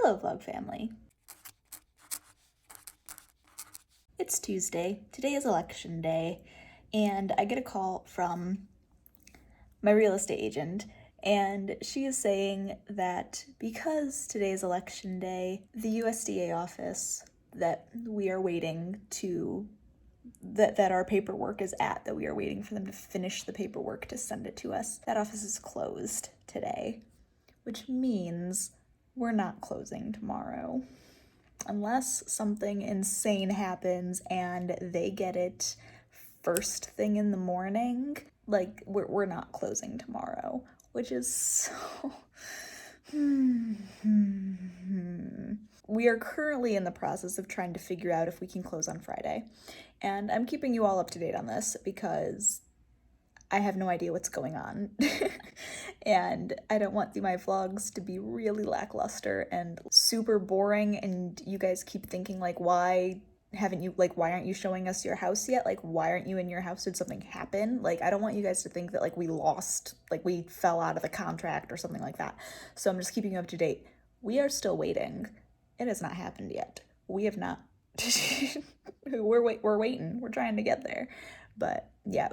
Hello, vlog family. It's Tuesday. Today is election day, and I get a call from my real estate agent, and she is saying that because today is election day, the USDA office that we are waiting to that our paperwork is at, that we are waiting for them to finish the paperwork to send it to us, that office is closed today, which means we're not closing tomorrow. Unless something insane happens and they get it first thing in the morning, like, we're not closing tomorrow, which is so... We are currently in the process of trying to figure out if we can close on Friday, and I'm keeping you all up to date on this because I have no idea what's going on. And I don't want my vlogs to be really lackluster and super boring, and you guys keep thinking, like, why aren't you showing us your house yet? Like, why aren't you in your house? Did something happen? Like, I don't want you guys to think that, like, we fell out of the contract or something like that. So I'm just keeping you up to date. We are still waiting. It has not happened yet. We have not. We're waiting. We're trying to get there. But yeah,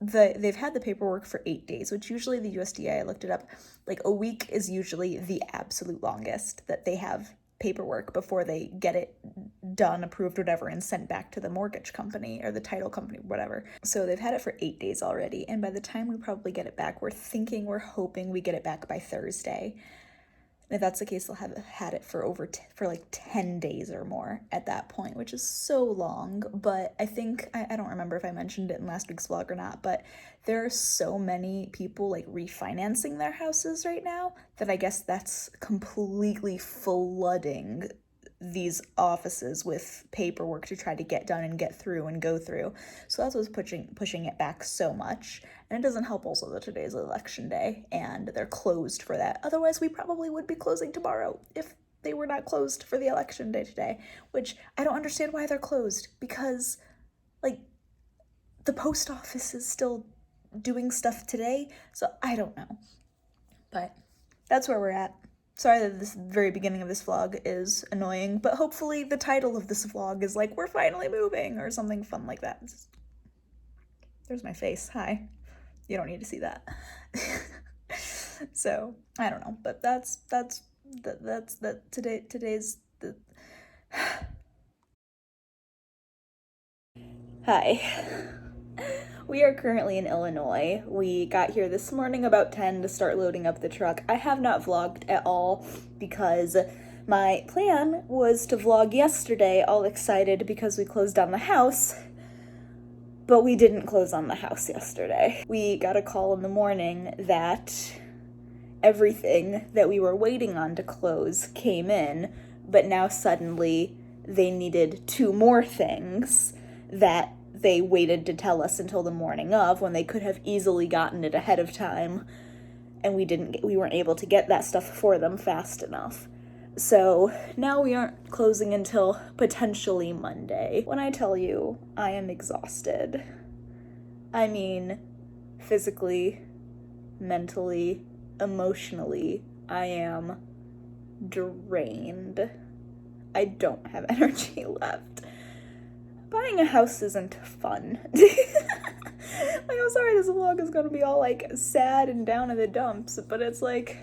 they've had the paperwork for 8 days, which usually the USDA, I looked it up, like a week is usually the absolute longest that they have paperwork before they get it done, approved, whatever, and sent back to the mortgage company or the title company, whatever. So they've had it for 8 days already, and by the time we probably get it back, we're hoping we get it back by Thursday. And if that's the case, they'll have had it for like 10 days or more at that point, which is so long. But I think, I don't remember if I mentioned it in last week's vlog or not, but there are so many people like refinancing their houses right now that I guess that's completely flooding these offices with paperwork to try to get done and get through and go through. So that's what's pushing it back so much. And it doesn't help also that today's election day and they're closed for that. Otherwise, we probably would be closing tomorrow if they were not closed for the election day today, which I don't understand why they're closed, because, like, the post office is still doing stuff today, so I don't know. But that's where we're at. Sorry that this very beginning of this vlog is annoying, but hopefully the title of this vlog is like, we're finally moving, or something fun like that. There's my face. Hi. You don't need to see that. So, I don't know, but that's today's the... Hi. We are currently in Illinois. We got here this morning about 10 to start loading up the truck. I have not vlogged at all because my plan was to vlog yesterday, all excited because we closed on the house, but we didn't close on the house yesterday. We got a call in the morning that everything that we were waiting on to close came in, but now suddenly they needed 2 more things that they waited to tell us until the morning of, when they could have easily gotten it ahead of time, and we weren't able to get that stuff for them fast enough. So now we aren't closing until potentially Monday. When I tell you I am exhausted, I mean physically, mentally, emotionally, I am drained. I don't have energy left. Buying a house isn't fun. Like, I'm sorry this vlog is gonna be all, like, sad and down in the dumps, but it's like,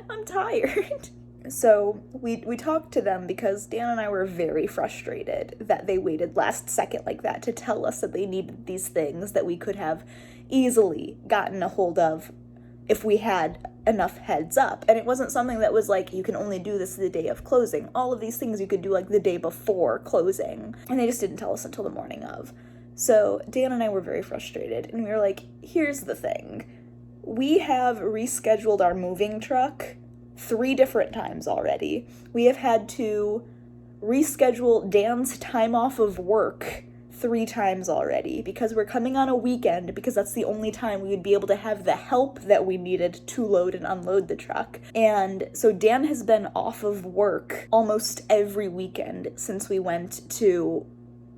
I'm tired. So we talked to them because Dan and I were very frustrated that they waited last second like that to tell us that they needed these things that we could have easily gotten a hold of if we had enough heads up. And it wasn't something that was like, you can only do this the day of closing. All of these things you could do like the day before closing, and they just didn't tell us until the morning of. So Dan and I were very frustrated, and we were like, here's the thing. We have rescheduled our moving truck 3 different times already. We have had to reschedule Dan's time off of work 3 times already because we're coming on a weekend, because that's the only time we would be able to have the help that we needed to load and unload the truck. And so Dan has been off of work almost every weekend since we went to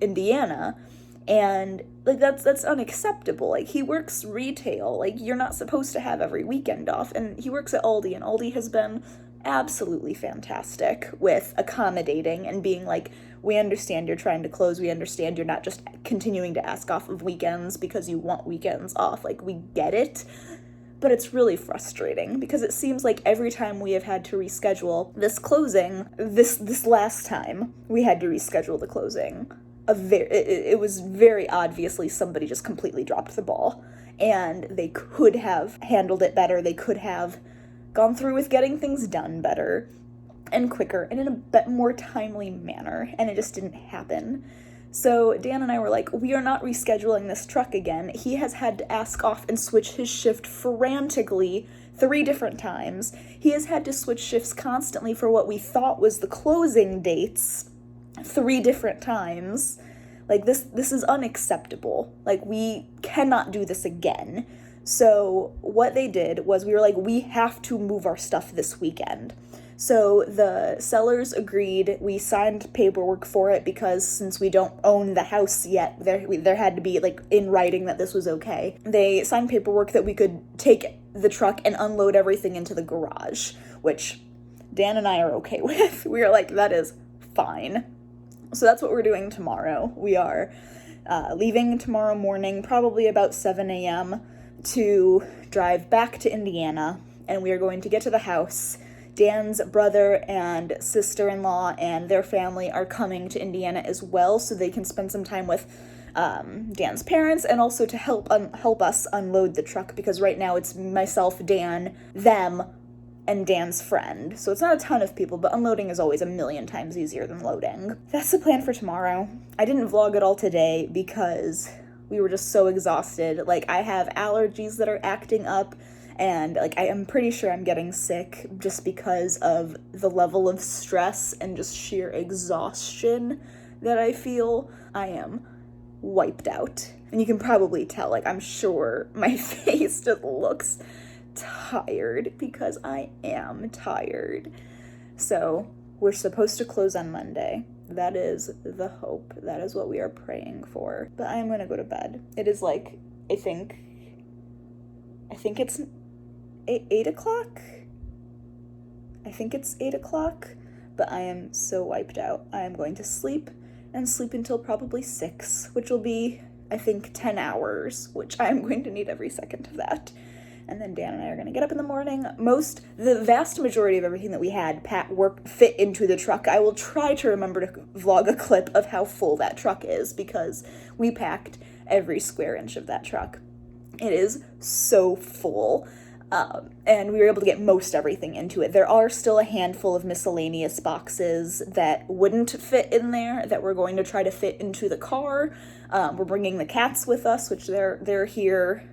Indiana. And, like, that's unacceptable. Like, he works retail. Like, you're not supposed to have every weekend off. And he works at Aldi, and Aldi has been absolutely fantastic with accommodating and being like, we understand you're trying to close, we understand you're not just continuing to ask off of weekends because you want weekends off, like, we get it. But it's really frustrating because it seems like every time we have had to reschedule this closing, this last time we had to reschedule the closing, it was very obviously somebody just completely dropped the ball, and they could have handled it better. They could have gone through with getting things done better and quicker and in a bit more timely manner, and it just didn't happen. So Dan and I were like, we are not rescheduling this truck again. He has had to ask off and switch his shift frantically 3 different times. He has had to switch shifts constantly for what we thought was the closing dates 3 different times. Like, this is unacceptable. Like, we cannot do this again. So what they did was we were like, we have to move our stuff this weekend. So the sellers agreed. We signed paperwork for it because since we don't own the house yet, there had to be, like, in writing that this was okay. They signed paperwork that we could take the truck and unload everything into the garage, which Dan and I are okay with. We are like, that is fine. So that's what we're doing tomorrow. We are leaving tomorrow morning, probably about 7 a.m., to drive back to Indiana, and we are going to get to the house. Dan's brother and sister-in-law and their family are coming to Indiana as well, so they can spend some time with Dan's parents, and also to help us unload the truck, because right now it's myself, Dan, them, and Dan's friend. So it's not a ton of people, but unloading is always a million times easier than loading. That's the plan for tomorrow. I didn't vlog at all today because we were just so exhausted. Like, I have allergies that are acting up, and, like, I am pretty sure I'm getting sick just because of the level of stress and just sheer exhaustion that I feel. I am wiped out. And you can probably tell, like, I'm sure my face just looks tired because I am tired. So we're supposed to close on Monday. That is the hope. That is what we are praying for. But I am gonna go to bed. It is like, I think it's 8 o'clock. I think it's 8 o'clock, but I am so wiped out. I am going to sleep and sleep until probably 6, which will be, I think, 10 hours, which I'm going to need every second of that. And then Dan and I are going to get up in the morning. The vast majority of everything that we had fit into the truck. I will try to remember to vlog a clip of how full that truck is, because we packed every square inch of that truck. It is so full. And we were able to get most everything into it. There are still a handful of miscellaneous boxes that wouldn't fit in there that we're going to try to fit into the car. We're bringing the cats with us, which they're here.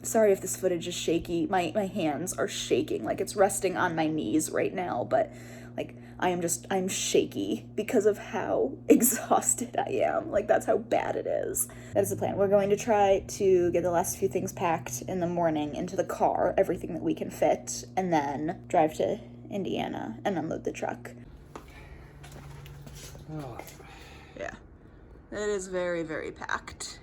Sorry if this footage is shaky. My hands are shaking. Like, it's resting on my knees right now, but, like, I'm shaky because of how exhausted I am. Like, that's how bad it is. That is the plan. We're going to try to get the last few things packed in the morning into the car, everything that we can fit, and then drive to Indiana and unload the truck. Oh. Yeah. It is very, very packed.